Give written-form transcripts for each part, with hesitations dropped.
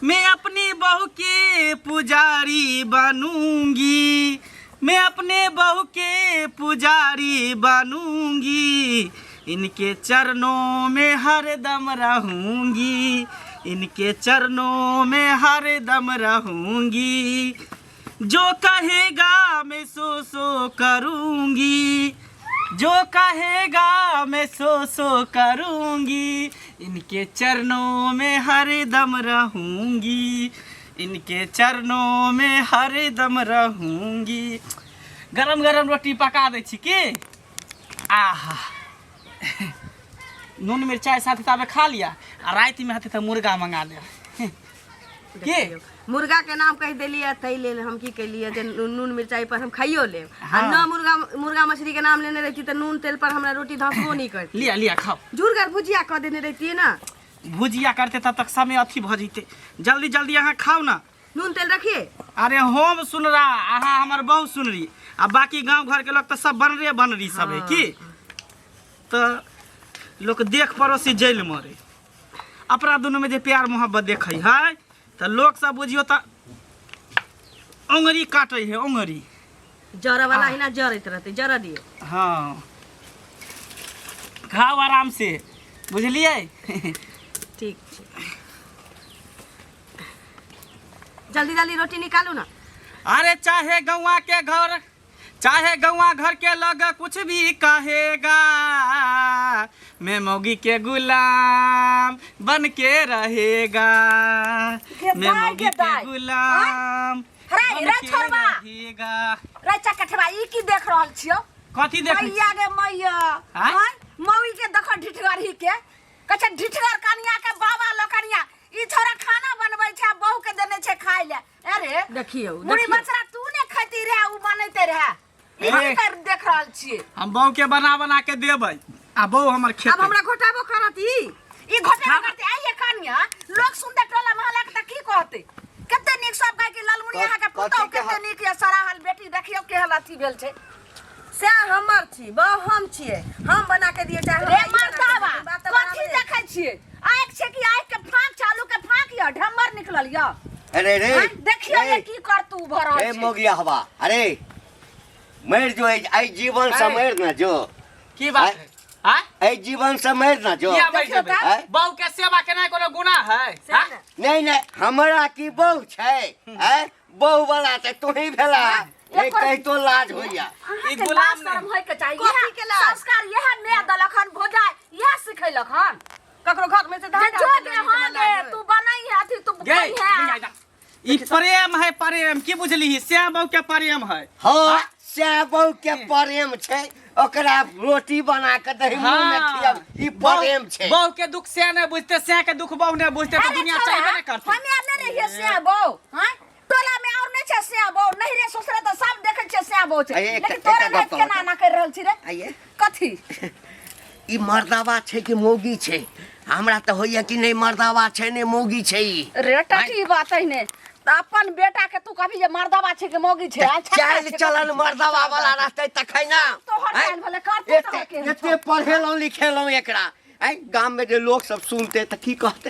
मैं अपनी बहू के पुजारी बनूंगी, मैं अपने बहू के पुजारी बनूंगी, इनके चरणों में हर दम रहूंगी, इनके चरणों में हर दम रहूंगी। जो कहेगा मैं सो करूंगी, जो कहेगा मैं सो करूंगी, इनके चरणों में हर दम रहूंगी, इनके चरणों में हर दम रहूंगी। गरम गरम रोटी पका दै छी की। आहा नून मिर्चाई साथ ताबे खा लिया आ रात में हाथे तो मुर्गा मंगा ले के मुर्गा के नाम कह दिलिए तै ले हम की कलिए जे नून मिर्चाई पर हम खाइयो ले। हाँ। ना मुर्गा मछली के नाम लेने रहती तो नून तेल पर हमरा रोटी धसबो नहीं करती। लिया लिया खाओ। जुड़गर भुजिया कर देने रहती है ना। भुजिया करते तब तक समय अथी भ जते। जल्दी जल्दी यहाँ खाओ ना। नून तेल रखिए। अरे हम सुन रहा अहाँ हमर बहु सुन रही आ बाकी गांव घर के लोग तो सब बन रही सब है की। तो लोग देख पड़ोसी जेल मरे अपना दोनों में जे प्यार मोहब्बत देखे है तो लोग सब बुझियो तो उंगली काटे है उंगली जरा वाला ही ना जरत रहते जरा दिए। हाँ खाओ आराम से बुझलिए। ठीक जल्दी जल्दी रोटी निकालू ना। अरे चाहे गौवा घर के लोग कुछ भी कहेगा, मैं मौगी के गुलाम बन के रहेगा, मैं मौगी के गुलाम बन के रहेगा। रचा कठवा ई की देख रहल छियो। कथी देख मैया गे मैया हां मौगी के देख ढिठगर ही के कछ ढिठगर कनिया के बाबा लोकनिया ई छोरा खाना बनबै छै बहू के देने छै खाय ले। अरे देखियो मुड़ी बचरा तू ने खती रे उ बनैते रहे ई कर देख रहल छी। हम बहू के बना के देबै आ बहू हमर खेत। अब हमरा घोटाबो करत ई घोटाबो करते आइए कनिया लोग सुनते टोला मोहल्ला के त की कहते कते नीक सब कह के लालमुनिया के पुतौ कते नीक या सराहल बेटी देखियो के हल अथी भेल छै। से हमर छी बहु हम छिए हम बना के दिए चाहे रे मर्दावा कथी देखै छिए आँख छै कि आँख के फांक चालू के फांक या ढम्बर निकलल या। अरे रे देखियो ये की कर तू भरो रे मोगिया हवा। अरे मर जो आई जीवन से मर ना जो की बात है हां आई जीवन से मर ना जो बहू के सेवा केना कोनो गुनाह है। नहीं नहीं हमरा की बहू छै बहू वाला से तू ही भेला ए कह तो लाज होइया ई गुलाम शर्म होय के चाहिए कथी के लाज संस्कार यह ने दलखन भोजा यह सिखैलखन ककरो घर में से धान तू बनाई है अथी तू बनाई है। ई प्रेम है प्रेम की बुझली श्याम बहू के प्रेम है। हां श्याम बहू के प्रेम छै ओकरा रोटी बना के दही मुंह में खियाब ई प्रेम छै। बहू के दुख से ने बुझते से के दुख बहू ने बुझते तो दुनिया चाहबे न करते। हमें ने रहिए श्याम बहू हां टोला में और नहीं छै श्याम बहू नहीं रे ससुर तो सब देखे छै श्याम बहू छै लेकिन तोरे बात केना ना कर रहल छी रे। आइए कथी ई मर्दावा छै कि मौगी छै हमरा तो होइया कि नहीं मर्दावा छै ने मौगी छै। रे टटी बात है ने अपन बेटा के तू कभी जे मर्दावा छै के मौगी छै चाल चलन मर्दावा वाला रहते तखै ना तो हटाल भले करते एते पढ़ेलौ लिखेलौ एकरा गांव में जे लोग सब सुनते त की कहते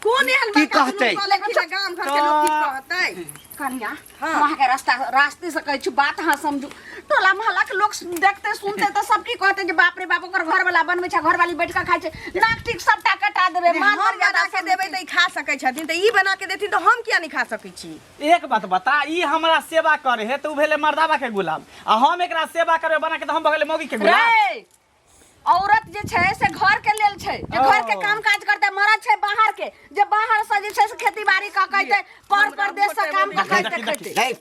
कौन एहन की कहते गांव घर के लोग की कहते कन्या वहां के रास्ते से कहै छु बात हां समझू टोला मोहल्ला के लोग देखते सुनते तो सब की कहते जे बाप रे बाप ओकर घर वाला बनबै छै घर वाली बैठ के खाय छै नाक ठीक सबटा कटा देबे मान हम बना के देबै त ई खा सकै छथिन त ई बना के देथिन त हम किया नहीं खा सकै छी। एक बात बता ई हमरा सेवा करे है तो भेले मर्दावा के गुलाम आ हम एकरा सेवा करबे बना के त हम भगले मौगी के गुलाम। औरत जे छै से घर के लेल छै जे घर के काम काज करते मरद छै बाहर के जे बाहर से जे छै से खेती बाड़ी का कहते परदेश से काम का कहते खैते नहीं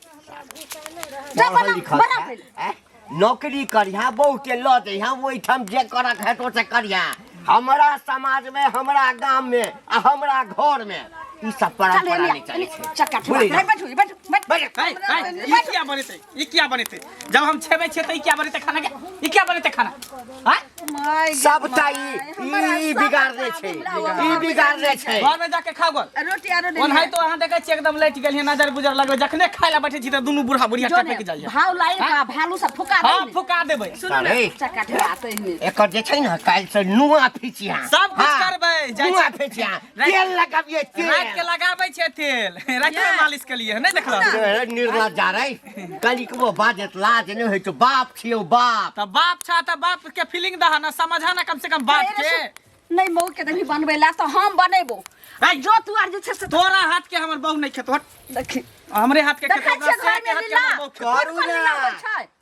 नौकरी करिया बहू के ल दे हम ओइ ठाम जे करक है तो से करिया हमरा समाज में हमरा गांव में आ हमरा घर में ई सब परंपरा नहीं चले छै। चक्का बैठू ई क्या बनते जब हम छेबे छे त ई क्या बनते खाना के ई क्या बनते खाना हां सब ताई ई बिगाड़ दे छै घर में जाके खाओ रोटी आरो कोन है तो अहाँ देखे छी एकदम लेट गेल नजर गुजर लगबे जखने खाय ला बैठे छी त दुनु बूढ़ा बुढ़िया टपक जाइए भाव लाई का भालू सब फुका दे हां फुका देबै सुन रे चक्का ठेराते ने एकर जे छै न काल से नुआ फिचिया सब कुछ करबै नुआ फिचिया तेल लगाबिए तेल रात के लगाबै छै के तेल रात में मालिश के लिए नहीं देखला निर्णय जा रही कली को बाजत लाज नहीं है तो बाप छियो बाप त बाप छा त बाप के फीलिंग दहा ना समझा ना कम से कम बात के नहीं मऊ के तभी बनबेला तो हम बनेबो जो तू आर जे छै से तोरा हाथ के हमर बहू नहीं खेत हट देखी हमरे हाथ के देखै खेत छियै घर में लीला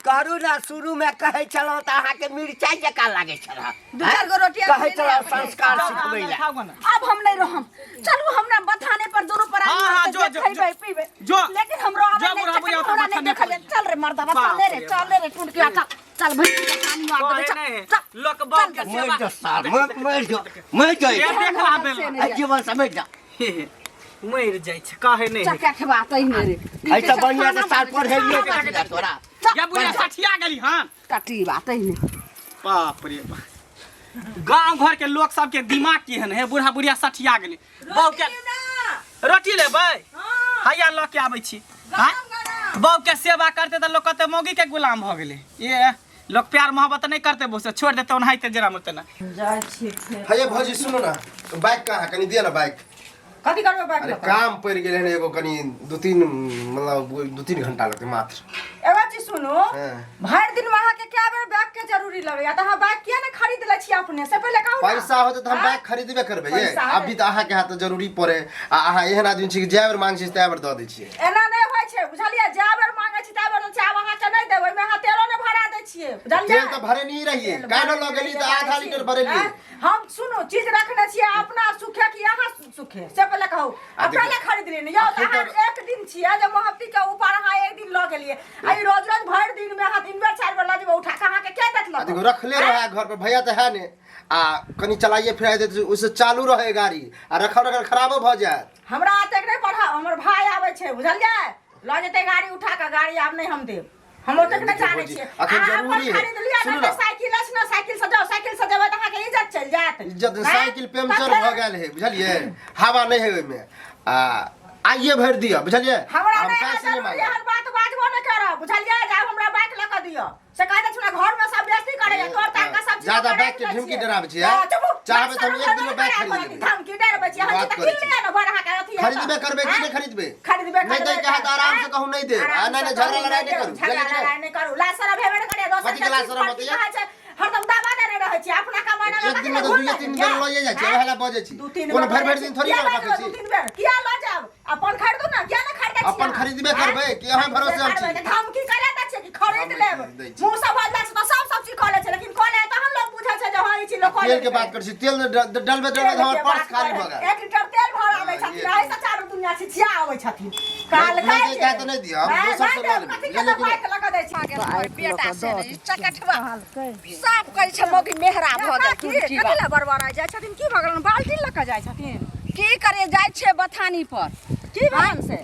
करू ना शुरू में कहे चलो त अहाँ के मिर्चाई जका लागे छला दू चार गो रोटियां कहे चलो संस्कार सिखबै ला अब हम नहीं रहम चलू हमरा बथाने पर दोनों पर हाँ, जो, खइबै पीबै जो। लेकिन हमरो जो, आवे बुढ़ा बुढ़िया हमरा नहीं देखले चल रे मर्दवा चल रे टूट के चल भाई पानी मार दे चल लोक बाप के मैं जो साल मैं जो देखला बेल जीवन समझ जा मर जाय छै काहे नहीं चक्का खबातै मेरे ऐसा बढ़िया से साल पर हेलियो का तोरा या बुढ़िया सठिया गेली हां कटी बातै नहीं बाप रे बाप गांव घर के लोग सब के दिमाग केहन है बूढ़ा बुढ़िया सठिया गेली बहू के रोटी लेबै हैया ल के आबै छी बहू के सेवा करते त लोग कहते मौगी के गुलाम भ गेले ये लोग प्यार मोहब्बत नहीं करते बोसे छोड़ देते ओनाहिते जरा मत ना जाय छी भैया भौजी सुनो ना बाइक कहाँ कनी दिया ना बाइक कथी करबे बाइक अरे काम पड़ गेल है एगो कनी 2-3 घंटा लगते मात्र एगो चीज सुनो हाँ। भर दिन वहां के क्या बेर बैग के जरूरी लगे या त हां बाइक किया ना खरीद ले छी अपने से पहले कहू पैसा होते तो हम बाइक खरीदबे करबे ये पैसा है। अभी तो अहाँ के हाथ जरूरी पड़े आ अहाँ एहन आदमी छी कि जाय बेर मांग छी तै बेर द दै छियै एना नहीं होय छै बुझलिए जा बेर मांगे छी ता बेर चाह वहां के नहीं देबै में हां तेलो ने भरा दै छियै बुझलिए तेल तो भरे नहीं रहिए कानो ल गेली तो आधा लीटर भरे लिए हम सुनो चीज रखने छियै अपना सुखे कि यहाँ सुखे से पहले कहू अपना ले खरीद लेने यो अहाँ एक दिन छियै जे मोहब्बती के ऊपर अहाँ एक दिन ल गेलिए आई रोज रोज भर दिन में हां 3 बेर 4 बेर ल जेबो उठा के अहाँ के क्या देखलक देखो रखले रहा घर पर भैया तो है ने आ कनी चलाइए फिराइए देते उससे चालू रहे गाड़ी आ रखल खराबो भ जाए हमरा तक नहीं पढ़ा हमर भाई आवे छै बुझलिए ल जेते गाड़ी उठा के गाड़ी आब नहीं हम देब हम ओतक नहीं जाने छियै अखन जरूरी है सुनो ना साइकिल अछि ना साइकिल से जाओ साइकिल से जेबै त अहाँ के इज्जत चल जात इज्जत साइकिल पंचर भ गेल है बुझलिए हवा नहीं है ओय में आ आइए भर दिया बुझलिए हमरा हम नहीं पैसे नहीं है मांगे हर बात बाजबो नहीं करब बुझलिए जाब हमरा बाइक ल के दियो से कहै छै ना घर में सब बेइज्जती करे या तोर तार का सब चीज ज्यादा बाइक के धमकी डराबै छी चाहबे तो हम एक दिन में बाइक खरीद लेबै धमकी डराबै छी हम त किन लिया ना बड़ अहाँ के अथी खरीदबे करबे कि नहीं खरीदबे खरीदबे नहीं तो कहे तो आराम से कहूं नहीं दे आ नहीं नहीं झगड़ा लड़ाई नहीं करू झगड़ा लड़ाई नहीं करू ला सारा भेबे नहीं करे दोसर कथी के ला सारा मत ये? हरदम दावा देने रहै छी अपना कमाना एक दिन में तो 2-3 बेर लइए जाय छै ओहेला बजे छी कोनो भर दिन थोड़ी ना रखै छी 2-3 बेर किया ल जाब अपन खरीदू ना किया ना खरीदै छी अपन खरीदबे करबै कि अहाँ भरोसे हम छी धमकी करे त छै कि खरीद लेब मुंह सब बदला छै त सब चीज करे छै लेकिन कोले त हम लोग बुझै छै जे हां ई चीज लोग तेल के बात कर छी तेल डलबे तो हमर पर्स खाली भ गेल 1 लीटर तेल भर आबै छथिन आई से चारू दुनिया से छिया आबै छथिन काल नहीं कह तो नहीं दिया हम दोसर से ले कथी लेबै के बाइक लगा दै छी बेटा से चकटवा सब कहै छै मौगी मेहरा भ गेल तुरकी कथी ला बरबरा जाइ छथिन की भगलन बाल्टी ल के जाइ छथिन की करे जाइ छै बथानी पर की भगवान से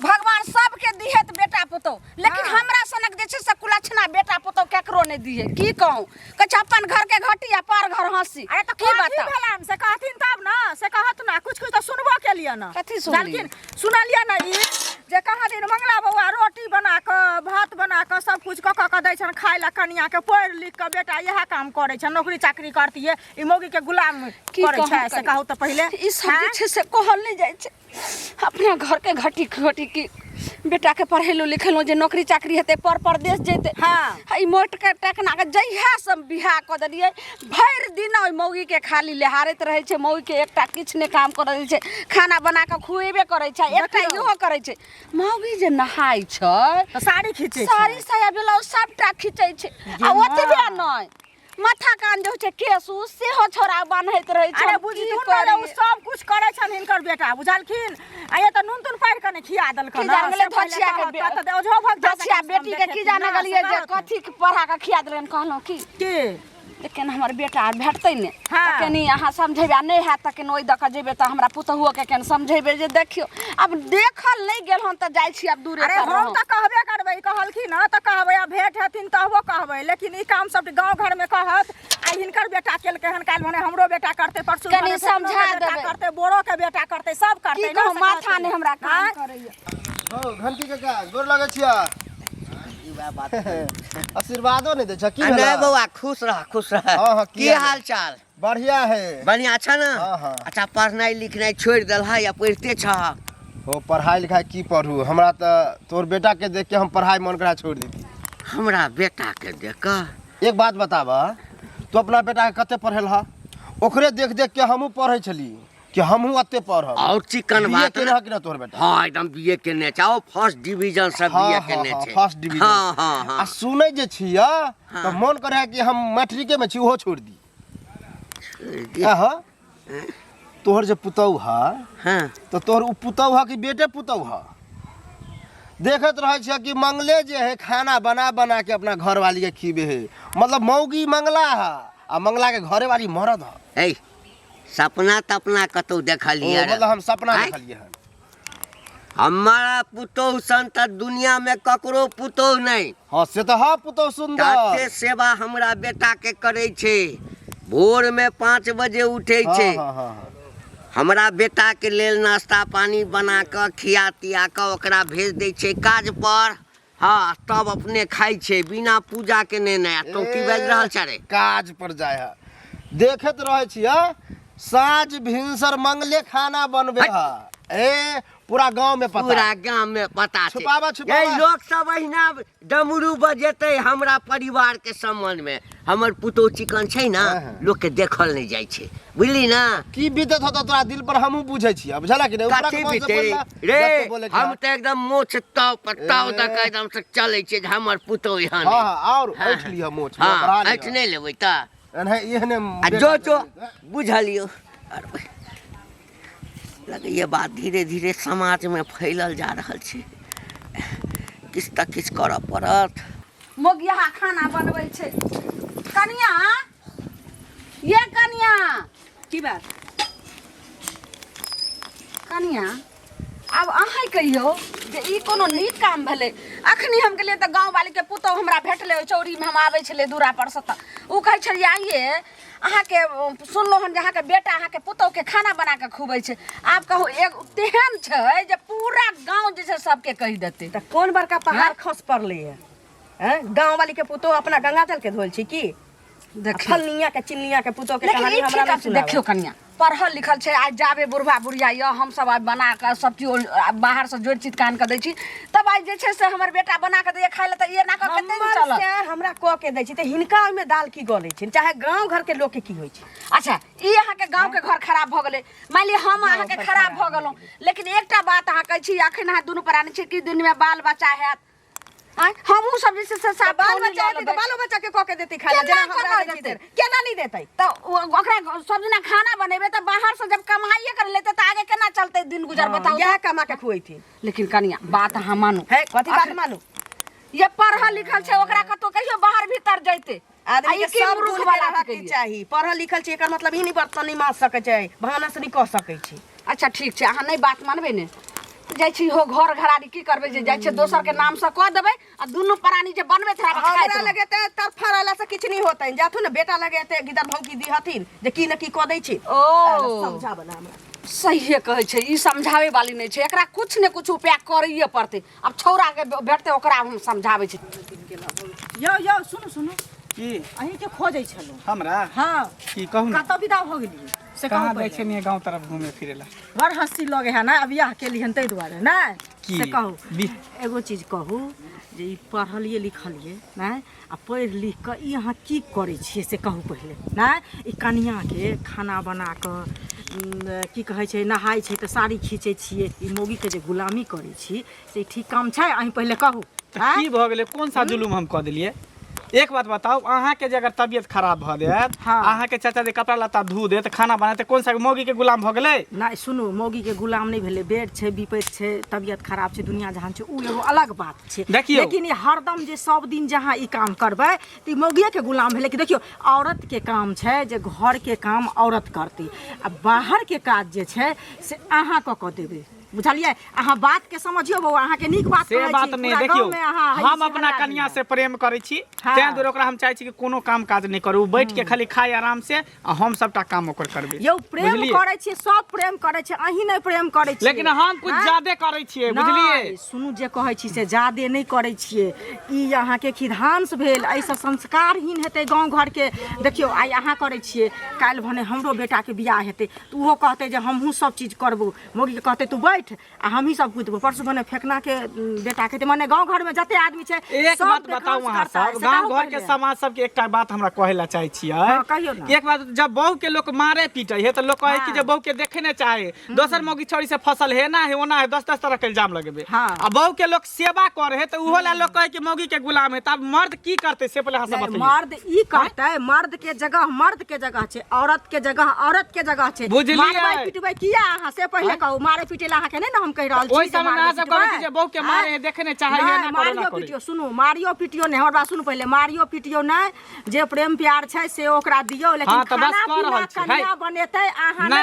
भगवान सबके दिहेत बेटा पुतौ लेकिन हमरा सनक जे छै से कुलछना बेटा पुतौ केकरो नहि दिहे की कहूं कछ अपन घर के घटिया पर घर हंसी अरे तो की की बता भेलन से कहथिन तब ना से कहत ना कुछ कुछ तो सुनबो के लिए ना कथी सुनली? लेकिन सुनलिए ना ई जे कहा दिन मंगला बउआ रोटी बना के भात बना के सब कुछ क दै छन खाय ला कनिया के पढ़ लिख के बेटा यह काम करे छन नौकरी चाकरी करती है ई मौगी के गुलाम करे छै से कहू तो पहले ई सब जे छै से कहल नहि जाइ छै अपने घर के घटी घटी की बेटा के पढ़ेलो लिखेलो जे नौकरी चाकरी हेते पर परदेश जेते हां ई मोट के टकना के जइहा सब बिहा क देलिए भर दिन ओइ मौगी के खाली लेहारत रहे छै मौगी के एकटा किछ ने काम कर दै छै खाना बना के खुएबे करे छै एकटा इहो करे छै मौगी जे नहाय छै तो साड़ी खींचे साड़ी साया ब्लाउज सबटा खींचे छै आ ओतबे नहि माथा कान जो छै केसु सेहो छोरा बान्हैत रहे छै अरे बुझी तू ना उ सब कुछ करे छन हिनकर बेटा बुझलखिन आ ये त नून तून पार के ने खिया देलक की जान गेले भछिया के ओझो भग भछिया बेटी के की जाने गलिए जे कथी के पढ़ा के खिया देलन कहलो की लेकिन हमर बेटा भेटतै ने हाँ। कनी अहाँ समझेबे नहीं है त केन ओइ द के जेबे त हमरा पुतहुओ के केन समझेबे जे देखियो अब देखल नहीं गेल हन त जाय छी अब दूरे अरे हम त कहबे करबै कहलखिन न त कहबै आ भेट हथिन तहबो कहबै लेकिन ई काम सब गांव घर में कहत आ हिनकर बेटा केल के हन काल भने हमरो बेटा करते परसू कनी समझा देबै करते बोरो के बेटा करते सब करते की कहू माथा ने हमरा काम करैया हो घंटी काका गोर लगै छिया आशीर्वादो नहीं दे छ की नहीं बउआ खुश रह हाँ, हाँ, की किया हाल चाल बढ़िया है बढ़िया अच्छा ना हाँ, हाँ। अच्छा पढ़नाई लिखनाई छोड़ दल है या पढ़ते छ हो पढ़ाई लिखाई की पढ़ू हमरा तो तोर बेटा के देख के हम पढ़ाई मन करा छोड़ दी। हमरा बेटा के देख कर एक बात बताबा, तू अपना बेटा के कते पढ़ल हा? ओकरे देख देख के हमहू पढ़े छली कि हमहू अते पढ़ब। और चिकन बात के रह कि ना तोर बेटा? हाँ एकदम बीए केने छै, ओ फर्स्ट डिवीजन सब बीए केने छै। First division. हाँ हाँ हाँ। आ सुनै जे छिया तो मन करे कि हम मैट्रिके में छी ओहो छोड़ दी। आहा तोहर जे पुतौ हा हाँ तो तोहर उ पुतौ हा कि बेटे पुतौ हा? देखत रहे छिया कि मंगले जे है खाना बना बना के अपना घर वाली के खीबे है, मतलब मौगी मंगला हा आ मंगला के घरे वाली मरद हा। ए सपना तपना कतौ देखलिए मतलब हम सपना देखलिए हन। हमारा पुतौह सन त दुनिया में ककरो पुतौह नहीं। हाँ से तो हा पुतौ सुंदर। तते सेवा हमरा बेटा के करे छे। भोर में 5 बजे उठे छे। हाँ, हाँ, हाँ। हमरा बेटा के लेल नाश्ता पानी बना कर खिया तिया कर ओकरा भेज दे छे काज पर। हाँ तब अपने खाई छे बिना पूजा के नहीं। तो की बाज रहल छे? काज पर जाय है, देखत रहे छिया साँझ भिनसर मंगले खाना बनबे हा। ए पूरा गांव में पता, पूरा गांव में पता छे। छुपावा छुपावा। ए लोग सब अहिना डमरू बजेते हमरा परिवार के संबंध में। हमर पुतो चिकन छै ना, लोग के देखल नहीं जाय छे, बुझली ना? की बीतत होता तोरा दिल पर हमहू बुझै छी। अब बुझला कि नहीं? काठी बीते रे हम तो एकदम मोछ ताव पत्ताव तक एकदम से चले छे जे हमर पुतो यहाँ। हां हां और बैठ लिया मोछ में हाँ बढ़ा ऐठ नहीं लेबै त एहने आ जो बुझलियो। लगे ये बात धीरे धीरे समाज में फैलल जा रहल छे, किछ त किछ करऽ पड़त। मोगिया खाना बनबै छै। कनिया ये कनिया की बात? कनिया अब अहाँ कहियो जे ई कोनो नीक काम भेलै। अखनी हम गेलियै तऽ गाँव वाली के पुतौह हमरा भेटलै, चौरी में हम आबै छलै दूरा पर से तऽ उ कहै छलियै आइए अहाँके सुनलहुँ हन जे अहाँके बेटा अहाँके पुतौह के खाना बना के खुबै छै। आब कहू एक तेहन छै जे पूरा गाँव जे छै सबके कहि देतै। त कोन बड़का पहाड़ खस पड़लै है? गाँव वाली के पुतौह अपना गंगाजल के धोल छी की? फलनिया के चिन्निया के पुतौह के कहानी हमरा नहीं सुनाबे। देखियो कन्या पढ़ल लिखल छै, आज जाबे बुढ़वा बुढ़िया य हम सब आज बना के सब चीज बाहर से जोड़ चित कान के दै छी, तब आज जे छै से हमर बेटा बना के दै खाय ले त ये ना के कते दिन चलत? हमरा क के दै छी त हिनका ओइ में दाल की गलै छै, चाहे गांव घर के लोग के की होय छै। अच्छा ई अहाँ के गांव के घर खराब भ गेलै, मान ली हम अहाँ के खराब भ गेलौं, लेकिन एकटा बात अहाँ कहै छी अखन अहाँ दुनू प्राणी छै कि दिन में बाल बच्चा हैत। हमहू सब जैसे से सब बाल बच्चा है तो बालो बच्चा के क के देती खाय ले, जेना हमरा दै छी केना नहीं देतै? त ओकरा सब दिन खाना बनेबे त बाहर से जब कमाइए कर लेते त आगे केना चलते दिन गुजर बताओ? यह कमा के खुआई थी। लेकिन कनिया बात अहाँ मानू है कथी बात मानू? ये पढ़ल लिखल छै, ओकरा कतो कहियो बाहर भीतर जैते आदमी के सब मूर्ख गुण वाला के चाही। पढ़ल लिखल छै एकर मतलब ई नहीं बर्तन नहीं माज सकै छै, भावना से नहीं कह सकै छै। अच्छा ठीक छै, अहाँ नहीं बात मानबे ने जाइ छी हो घर घरारी की करबे जे जाइ छै दोसर के नाम से कह देबै आ दुनू प्राणी जे बनबे थरा हमरा लगे त तरफा रहला से किछ नहीं होतै। जाथु न बेटा लगे ते गिदर भौंकी दी हथिन जे की न की क दै छी। ओ समझाब ना हमरा। सही कहै छै, ई समझावे वाली नहीं छै, एकरा कुछ ने कुछ उपाय करैये पड़तै। अब छौरा के भेटते ओकरा हम समझाबै छी। यो सुनु सुनु की अहीं के खोजै छलो हमरा? हां की कहू ना? कतौ विदा हो गेली से कहाँ कहू दै छै ने गांव तरफ घूमे फिरे ला? बड़ हंसी लगे है ना, अब यह के लिहन तै दुआरे ना की से कहू। बी- एगो चीज कहू जे ई पढ़लिए लिखलिए ना आ पढ़ लिख के ई अहाँ की करै छियै से कहू पहिले ना। ई कनिया के खाना बना के की कहै छै नहाय छै त साड़ी खींचे छियै, ई मौगी के जे गुलामी करै छी से ठीक काम छै? अहीं पहिले कहू। त की भ गेलै? कोन सा जुलुम हम कह देलिए? एक बात बताओ, अहाँ के जे अगर तबियत खराब भ जायत, अहाँ के चाचा जे कपड़ा लत्ता धो देत खाना बनाते, कोन सा मौगी के गुलाम भ गेलै? ना सुनू मौगी के गुलाम नहीं भेले, बेड छै विपैत छै तबियत खराब छै दुनिया जहान छै उ एगो अलग बात छै। देखियो लेकिन ई हरदम जे सब दिन जहाँ ई काम करबै त ई मौगिए के गुलाम भेले कि देखियो औरत के काम छै जे घर के काम औरत करती आ बाहर के काज जे छै से अहाँ क देबै। बुझलिए? अहाँ बात के समझियो बउआ, अहाँ के नीक बात से कहै छी। बात नहीं। पूरा देखियो गाँव में अहाँ हम हँसी अपना हल्ला कन्या दिया। से प्रेम करे छी, हाँ। तें दूर ओकरा हम चाहे छी कि कोनो काम काज नहीं करू, बैठ के खाली खाए आराम से आ हम सबटा काम ओकर करबे। यौ प्रेम बुझलिए? करै छी, सब प्रेम करै छै, अहीं नहीं प्रेम करै छी। लेकिन हम कुछ ज्यादा करे छियै, बुझलिए? सुनू जे कहै छी से ज्यादे नहीं करै छियै, ई अहाँ के खिधांश भेल, ऐसे संस्कारहीन हेतै गांव घर के। देखियो आइ अहाँ करै छियै, काल्हि भने हमरो बेटा के बियाह हेतै त उहो कहतै जे हमहूँ सब चीज करबो, मौगी के कहतै तू बैठ बैठ आ हम ही सब कुछ देबो परसू भने फेकना के बेटा के मने गांव घर में जते आदमी छै एक बात बताऊ वहां सब गांव घर के समाज सब के एकटा बात हमरा कहे ला चाहे छियै। हां कहियो ना। एक बात जब बहू के लोग मारे पीटे है तो लोग कहे कि जे बहू के देखे न चाहे दोसर मौगी छोड़ी से फसल है ना है ओना है 10-10 तरह के इल्जाम लगेबे। आ बहू के लोग सेवा करे है तो उहो ला लोग कहे कि मौगी के गुलाम है तब मर्द की करते से पहले हां बताइए। मर्द ई करते मर्द के जगह छै औरत के जगह छै। मारबै पिटबै किया अहाँ से पहले कहू मारे पिटे ला अहाँ के नै न हम कह रहल छी। ओइ समय में सब कहै कि जे बहू के मारे है देखे न चाहे है ना मारियो पिटियो सुनू मारियो पिटियो नै हमर बात सुनू पहले मारियो पिटियो नै जे प्रेम प्यार छै से ओकरा दियौ लेकिन खाना पीना कन्या बनेतै अहाँ नै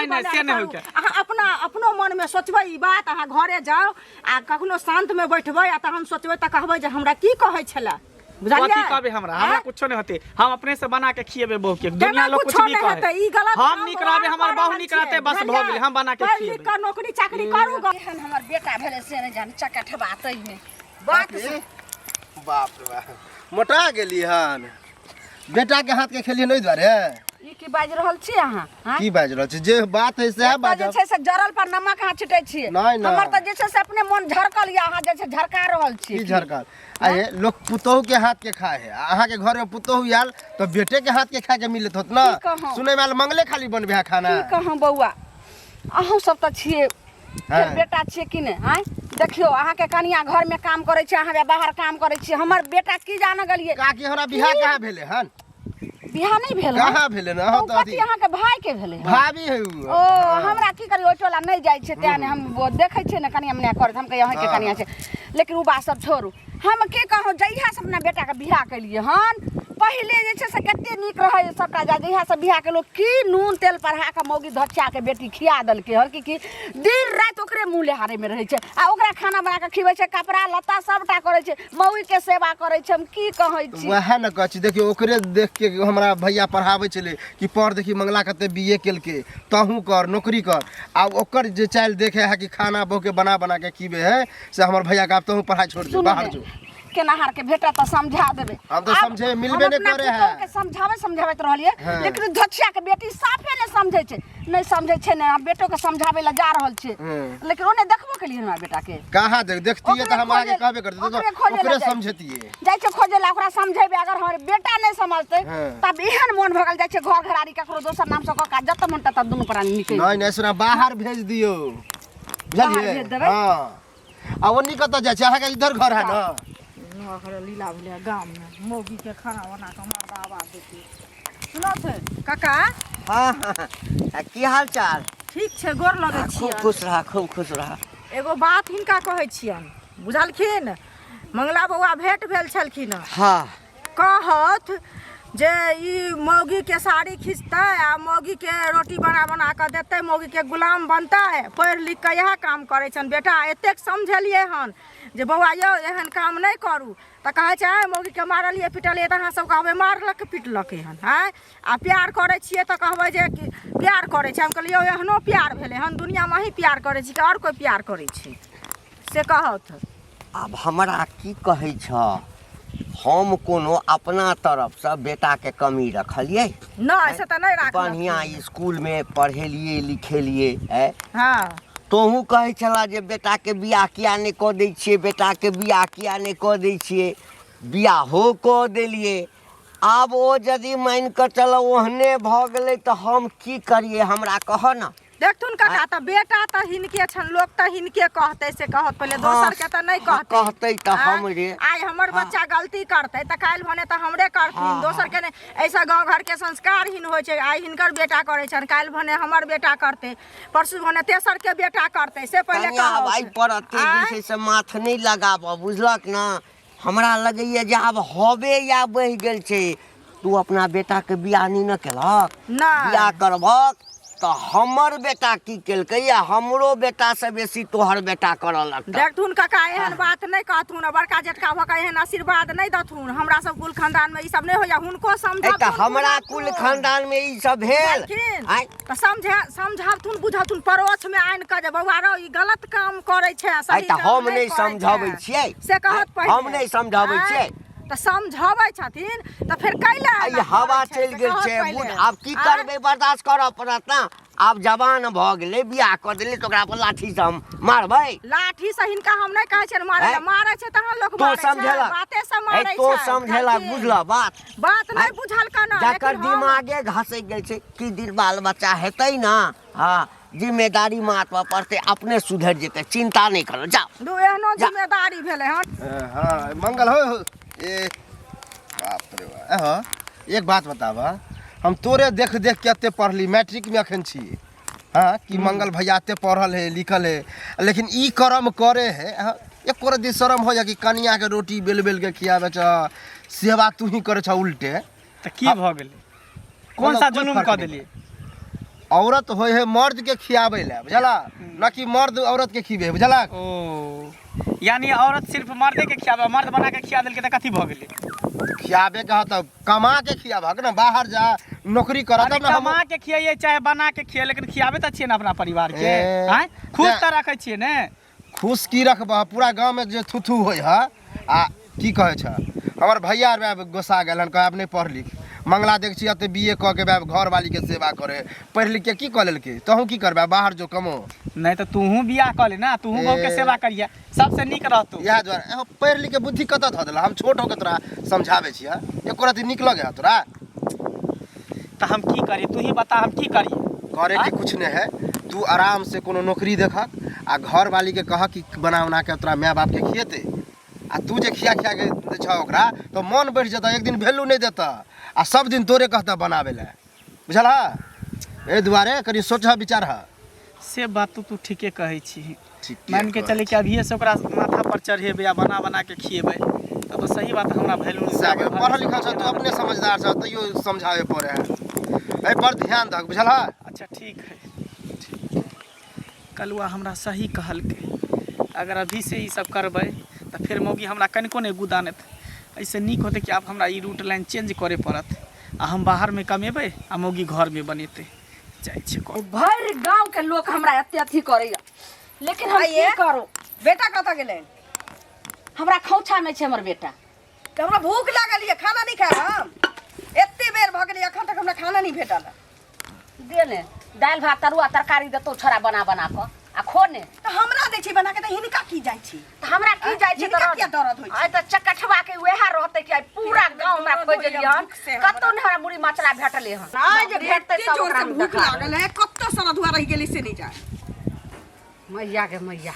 अहाँ अपनो मन में सोचबै ई बात अहाँ घरे जाओ आ कखनो शांत में बैठबै आ तहन सोचबै त कहबै जे हमरा की कहै छला बुझलियै कथि कहबे हमरा कुछो नै होते हम अपने से बना के खिएबे बहू के दुनिया लोग कुछ नहीं कहे हम निक रहबे हमर बहू निक रहते बस भ गेल हम बना के खिएबे का नौकरी चाकरी करू एहन हमर बेटा भेले से नै जाने चक्का ठबातै में बात बाप रे बाप मोटा गेली हन बेटा के हाथ के खेलिए नै द्वारे ई की बाज रहल छी अहाँ की बाज रहल छी जे बात है से बाज जे छै से जरल पर नमक अहाँ छिटै छी हमर त जे छै से अपने मन झरकल या अहाँ जे छै झरका रहल छी की झरकल आए लोग पुतोहू के हाथ के खाए है अहाँ के घर में पुतोहू आयल तो बेटे के हाथ के खाए के मिलत होत ना सुने में आल मंगले खाली बनबे है खाना की कहूं बौआ अहूं सब त छिए बेटा छिए कि नै आय देखियो अहाँ के कनिया घर में काम करे छी अहाँ बाहर काम करे छी हमर बेटा की जान गलिए का की हमरा बियाह कहां भेले हन बियाह नहीं भेल कहां भेले ना तो अथी अहाँ के भाई के भेले भाभी है ओ हमरा की करी ओ टोला नहीं जाय छै तेने हम देखै छै न कनिया मने करत हम कहियो अहाँ के कनिया छै लेकिन उ बात सब छोड़ू हम के कहूं जइहा से अपना बेटा के बियाह कलिए हन पहले जे छै से कते नीक रहै सबटा जइहा से बियाह के लोग की नून तेल पढ़ा के मौगी धच्चा के बेटी खिया दल के हर की दिन रात ओकरे मुंह लेहारे में रहै छै आ ओकरा खाना बना के खिबै छै कपड़ा लत्ता सबटा करै छै मौगी के सेवा करै छै हम की कहै छी वह न कहै छी देखियो ओकरे देख के हमरा भैया पढ़ाबै छले कि पढ़ देखी मंगला कते बीए केलके तहू कर नौकरी कर आ ओकर जे चाइल देखे है कि खाना बहु के बना के खिबे है से हमर भैया का तहू पढ़ाई छोड़ दे बाहर जो केनाहार के बेटा त समझा देबे हम तो समझे मिलबे ने करे है के समझावे त रहलिए लेकिन धछिया के बेटी साफे ने समझै छै नहीं समझै छै ने बेटो के समझावे ला जा रहल छै लेकिन ओने देखबो के लिए हमरा बेटा के कहां देखतिए त हम आगे कहबे करते तो ओकरे समझतिए जाय छै खोजे ला ओकरा समझेबे अगर हमर बेटा नहीं समझतै तब एहन मन भगल जाय छै घर घरारी ककरो दोसर नाम से का जत मन तत दुनु प्राणी निकल नहीं सुना बाहर भेज दियो बुझलिए हां आ ओनी कत जाय छै अहाँ के इधर घर है ना घर लीला भेले गांव में मौगी के खाना बना के मर्द आवाज देती सुनो थे काका हां की हाल चाल ठीक छै गोर लगै छी खूब खुश रहा एगो बात हिनका कहै छियन बुझलखिन मंगला बौआ भेंट भेल छलखिन हां कहत जे ई मौगी के साड़ी खींचता आ मौगी के रोटी बना के देते मौगी के गुलाम बनता है पढ़ लिख के यह काम करे छन बेटा एतेक समझलिए हन जे बौआ यौ एहन काम नहीं करू त कहे छै मौगी के मारलिए पिटलिए त अहाँ सब कहबे मारलक पिटलक हन हैं आ प्यार करे छिए त कहबे जे प्यार करे छै हम कहलिए एहनो प्यार भेले हन दुनिया में ही प्यार करे छी कि और कोई प्यार करे छी से कहत अब हमरा की कहै छ हम कोनो अपना तरफ से बेटा के कमी रखलिए नहीं से त नहीं राख बढ़िया स्कूल में पढ़ेलिए लिखेलिए है हां तोहू कहे छला जे बेटा के बियाह किया नहीं क दै छिए बेटा के बियाह किया नहीं क दै छिए बियाहो क देलिए आब ओ यदि मान के चलो ओहने भ गेलै त हम की करिए हमरा कह न देखथुन काका त बेटा त हिनके छन लोग त हिनके कहते से कहत पहले दोसर के त नहीं कहते त हमरे आइ हमर बच्चा गलती करते त काल भने त हमरे करथिन दोसर के नहीं ऐसा गांव घर के संस्कार हिन होय छै आइ हिनकर बेटा करे छन काल भने हमर बेटा करते परसू भने तेसर के बेटा करते से पहले कहब भाई परते जैसे से माथ नहीं लगाब बुझलक ना हमरा लगैया जे आब होबे या बहि गेल छै तू अपना बेटा के बियाह नहीं न केलक बियाह करबक तो हमर बेटा की केलकै या हमरो बेटा से बेसी तोहर बेटा करल लगता देखथुन काका एहन बात नहीं कहथुन बड़का जेठका भका एहन आशीर्वाद नहीं दथुन हमरा सब कुल खानदान में ई सब नहीं होया हुनको समझा त हमरा कुल खानदान में ई सब भेल त समझाथुन बुझाथुन परोछ में आइन के जे बौआ रो ई गलत काम करे छै सही त हम नहीं समझाबै छियै से कहत पहिले हम नहीं समझाबै छियै तो समझाबै छथिन तो फिर कैला आई हवा चल गेल छै बुढ़ आब की करबे बर्दाश्त करऽ पड़त ना आब जवान भ गेलै बियाह कर देलै तो ओकरा पर लाठी से हम मारबै लाठी से हिनका हम नहीं कहै छियै मारे हैं? मारै छै तहन लोग तो मारै छै समझेला बाते से मारै छै तो समझेला बुझला बात बात नहीं बुझल कना जकर दिमागे घसै गेल छै कि दिन बाल बच्चा हेतै ना हाँ जिम्मेदारी माथ पर पड़ते अपने सुधर जेतै चिंता नहीं करो जाओ दू एहनो जा। जिम्मेदारी भेलै हन हाँ मंगल हो ए बाप रे बाप हाँ एक बात बतावा हम तोरे देख देख के एते पढ़ली मैट्रिक में अखन छी हाँ कि मंगल भैया एते पढ़ल है लिखल है लेकिन ई कर्म करे है हाँ, एक कोरा दिन शर्म हो जा कि कनिया के रोटी बेल बेल के खियावे छ सेवा तू ही करे छ उल्टे तो की भ गेलै कौन सा जुलुम कऽ देलिए औरत होय है मर्द के खियावे ला बुझला न कि मर्द औरत के खियावे बुझला ओ यानी औरत सिर्फ मर्दे के खियाबे मर्द बना के खिया देलकै त कथी भ गेलै खियावे का त कमा के खियाबा ना बाहर जा नौकरी कर तब ना हम कमा के खियाइए चाहे बना के खियाइए लेकिन खियाबे त छियै ने अपना परिवार के ए, हैं खुश जा। त रखै छियै ने खुश की रखबा पूरा गांव में जे थुथु होय है आ की कहे छ हमर भैया रे गोसा गेलन कह अपने पढ़ लिख मंगला देख छी अते बीए क के घर वाली के सेवा करे पढ़ लिख के की क लेलके तहू की करबा बाहर जो कमो नहीं तो तूहू बियाह क ले ना तूहू बहू के ए। सेवा करिया सबसे नीक रहतौ इएह दुआरे पढ़ लिख के बुद्धि कत ध देला हम छोट हो के तोरा समझावे छिया एको रति नीक लगे तोरा तो हम की करिए तू ही बता हम की करिए करे के कुछ नहीं है तू आराम से कोनो नौकरी देखक आ घर वाली के कह कि बना बना के तोरा माय बाप के खिएते आ तू जे खिया खिया के दै छ ओकरा तो मन बढ़ जाता एक दिन वैल्यू नहीं देता आ सब दिन तोरे कहता बनावे ला बुझला ए दुआरे कनी सोच विचार है से बात तो तू ठीके कहै छी ठीक मान के चले कि अभिये से ओकरा माथा पर चढ़ेबे या बना बना के खिएबे तो सही बात हमरा वैल्यू नहीं पढ़ल लिखल छ तू अपने समझदार छ तैयो समझावे पड़े है ए पर ध्यान दक बुझला अच्छा ठीक है कलुआ हमरा सही कहलकै अगर अभी से ई सब करबै तो फिर मौगी हमरा कनिको नहीं गुदानत ऐसे नीक होते कि आप हमरा ई रूट लाइन चेंज करे पड़त आ हम बाहर में कमेबै आ मौगी घर में बनेते जाइ छै भर गांव के लोग हमरा एते अथी करैया लेकिन हम की करू बेटा कतऽ गेलै हमरा खौछा में छै हमर बेटा तऽ हमरा भूख लागल ये खाना नहीं खाए हम एते बेर भ गेलै अखन तक हमरा खाना नहीं भेटल दे ने दाल भात तरुआ तरकारी देतो छोरा बना बना क आ खो ने तऽ हमरा दै छी बना के तऽ हिनका की जाइ छी त हमरा की जाय छै हिनका क्या दर्द होइ छै आइ त चकठवा के वेहा रहते कि आइ पूरा गांव हमरा खोजलिए हन कतो ने हमरा मुड़ी मचरा भेटले हन आइ जे भेटते एते सब जोर ओकरा से भूख लागल है कत्तो सारा धुआ रह गेलै से नहीं जाए मैया के मैया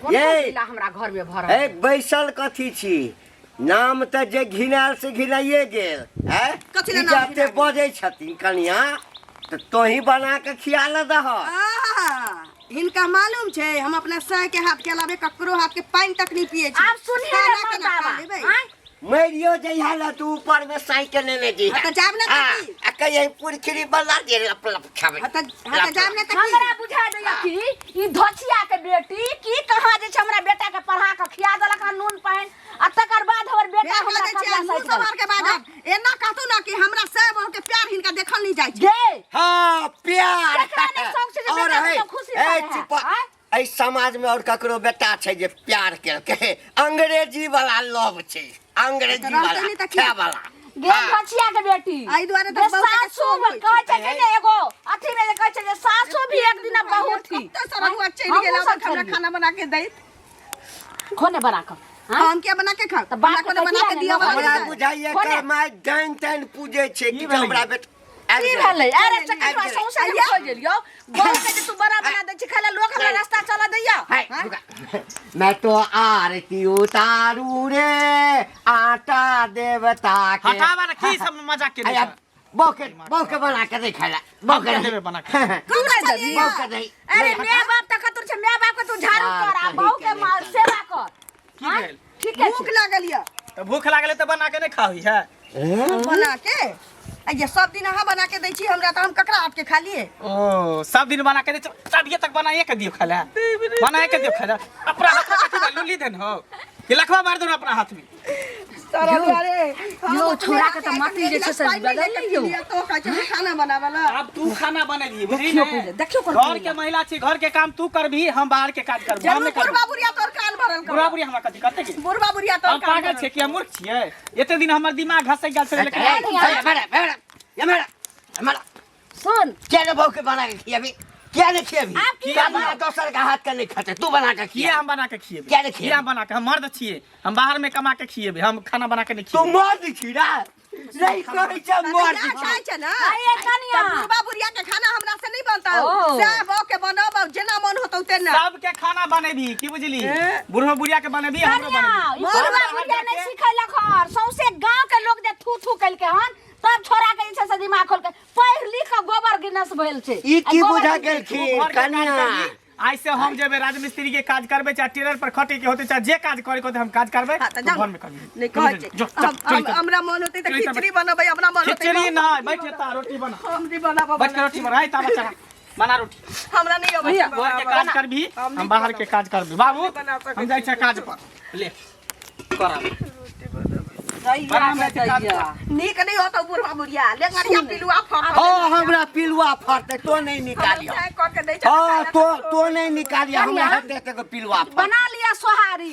कोन ये। जिला हमरा घर में भरल ए बैसल कथी छी नाम त जे घिनायल से घिनाइए गेल है कथी ले नाम जते बजै छथिन कनिया तो तोही बना के खिया ल दह हिनका मालूम छै हम अपना सह के हाथ के अलावे ककरो हाथ के पानी तक नहीं पिए छी आप सुनिए खाना ना केना खा बाबा लेबै? आइ मरियो जइहा ल तू ऊपर में साइकिल लेने जी हाँ, तो जाब ना तकी। आ कहिए पुरखरी बना दे लप लप खावे हत जामने तक हमरा बुझा दैया कि ई धोचिया के बेटी की कहां जे छै हमरा बेटा के पढ़ा के खिया देलक हन नून पानि आ तकर बाद हमर बेटा हमरा कपड़ा मुंह साइड सवार के बाद एना कहतू ना कि हमरा सह बहु के प्यार हिनका देखल नहीं जाइ छै गे हाँ प्यार देखा नहीं शौक से जे और बेटा है के खुशी ए है, चुप आय? ए समाज में और ककरो बेटा छै जे प्यार केलकै अंग्रेजी वाला लव छै अंग्रेजी रहतै वाला नहीं तऽ की? खे वाला गे हाँ। धोचिया के बेटी एहि दुआरे तऽ जे बहुते के सासू शौक होइ छै। कहै छै कि ने एगो अथी में जे कहै छै जे सासू भी एक दिन बहु थी कत्तो सारा धुआ चलि गेल अब हमरा खाना बना के दै खोने बना कर हम क्या बना के खा तो बाप बना के बना के कहिया दिया ने, हमरा वाला बुझाइए कोने? कर माय डाइन ताइन पूजे छै कि भेलै? हमरा बेटा की भेलै अरे आबि चकटवा गेलै। सौसे जे खोज लियो बहु के जे तू बना बना दै छी खाला लोग हमरा रास्ता चला दैया हाय, रुका। मैं तो आरती उतारू रे आटा देवता के हटावा ना की सब मजाक के आया, बौके बना के दे खाला बौके हम देबे बना के। तू ना जदी बौके दे अरे माय बाप तक तुर छे माय बाप के तू झाड़ू हाँ, कर आ सही बहु के कहले माल छै। सेवा कर की हाँ? भेल ठीक है भूख लागल ये तो भूख लागले तो बना के नहीं खावी है बना के आ ये सब दिन अहाँ बना के दै छी हमरा तऽ हम ककरा हाथ के खा लिए ओ सब दिन बना के दे तभिए तक बनाइए के दियो खाला बनाए के दियो खाला अपना हाथ में कथी लुली देन हो कि लखवा मार दो ना अपना हाथ में सारा दुआरे यो छोरा के तऽ माटी जे छै से बदल लियो तो कहै छै खाना बनावला अब तू खाना बनाइए बुझली देखियो ना देखियो कोन घर के महिला छी घर के काम तू करबी हम बाहर के काज करब हम जरूर नहीं करब बाबूरिया तोर कान भरल बुढ़ा बुढ़िया हमरा कथी कहते के बुढ़वा बुढ़िया तो हम पागल छै कि हम मूर्ख छियै एते दिन हमर दिमाग घसै गेल छै लेकिन सुन क्या ने भाव के बना के खियाबी क्या ने खियाबी आप की क्या बना- बना दोसर का हाथ का नहीं खाते तू बना के किया खिया हम बना के खिएबे क्या ने खिएबे? किया हम बना के हम मर्द छियै हम बाहर में कमा के खिएबे हम खाना बना के नहीं तू खिएबे मर दिखी ना नहीं कहै छै मर दिखी खाय छै ना अरे कनिया तब बुढ़वा बुढ़िया के खाना हमरा से नहीं बनता ओ। से बाव के बनाओ जेना मन होतौ तेना सबके खाना बनेबी की बुझली बुढ़ो बुढ़िया के बनेबी हमरो कनिया बनेबी ई बुढ़वा बुढ़िया नहीं सिखैलक हर सौंसे गांव के लोग जे थू थू कइल के हन तब छोरा के इच्छा से दिमाग खोल के पढ़ लिख के गोबर गिनस भेल छै ई की आ गोबर बुझा गिनस- गेल तू खी घर के काज कन्या करबी, आइ से हम जेबे राजमिस्त्री के काज करबे चाहे टेलर पर खटे के होते चाहे जे काज करे के होते हम काज करबे हाँ, तो तू जाओ। घर में करबी नहीं कहै छै जो चल, चल, चल। हमरा मन होतै त चल, चल, खिचड़ी बनबै हमरा मन होतै खिचड़ी ना बैठ ता रोटी बना हम नहीं बनाबो बैठ के रोटी बना ता बच्चा बना रोटी हमरा नहीं अबै छै घर के काज करबी हम बाहर के काज करबी बाबू हम जाय छै काज पर ले करा दैया के दैया नीक नहीं होतौ बुढ़वा बुढ़िया लेंगरिया पिलुआ फट हां हमरा पिलुआ फरते तो नहीं निकालियो क के दै छै हां तो नहीं निकालियो हमरा हाथे के पिलुआ फर बना लिया सोहारी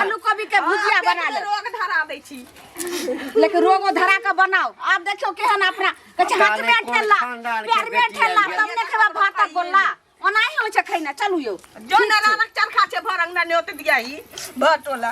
आलू कोबी के भुजिया बना ले रोग धरा दै छी लेकिन रोगो धरा के बनाओ आप देखियो केहन अपना कछ हाथ में ठेला पैर में ठेला तब ने खेबा भात गोला ओनाही होय छै खैना चलू यौ जो नारायण चरखा छै भर अंगना ने ओते दियाही भटोला